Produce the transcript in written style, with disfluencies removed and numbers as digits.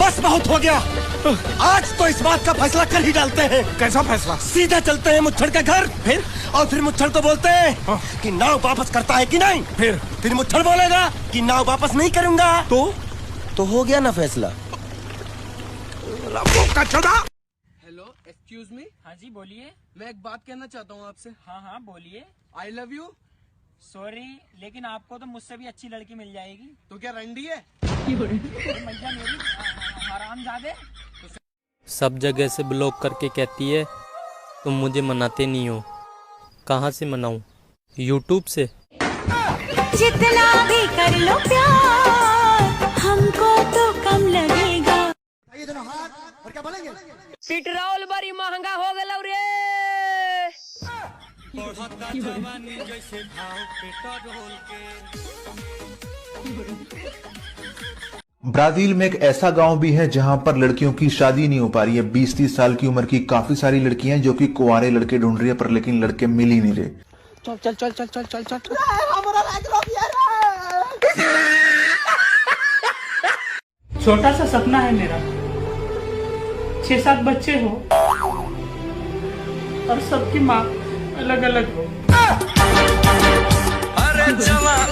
बस बहुत हो गया। आज तो इस बात का फैसला कर ही डालते हैं। कैसा फैसला? सीधा चलते हैं मुच्छड़ के घर, फिर मुच्छड़ को बोलते हैं कि नाव वापस करता है कि नहीं। फिर मुच्छड़ बोलेगा कि नाव वापस नहीं करूंगा। तो हो गया ना फैसला। Hello, excuse me. हाँ जी बोलिए। मैं एक बात कहना चाहता हूँ आपसे। हाँ हाँ बोलिए। I love you. सॉरी लेकिन आपको तो मुझसे भी अच्छी लड़की मिल जाएगी। तो क्या रंडी है? मैया मेरी हरामजादे। सब जगह से ब्लॉक करके कहती है तुम मुझे मनाते नहीं हो। कहाँ से मनाऊं? यूट्यूब से। जितना भी कर लो प्यार हमको तो कम लगेगा। ये दोनों हाथ और क्या बोलेंगे? पेट्रोल बड़ी महंगा हो गया रे। ब्राजील में एक ऐसा गांव भी है जहां पर लड़कियों की शादी नहीं हो पा रही है। 20-30 साल की उम्र की काफी सारी लड़कियां जो कि कुंवारे लड़के ढूंढ रही है, पर लेकिन लड़के मिल ही नहीं रहे। चल चल चल चल चल चल चल चल। छोटा सा सपना है मेरा, 6-7 बच्चे हो और सबकी माँ अलग अलग हो। अरे जवान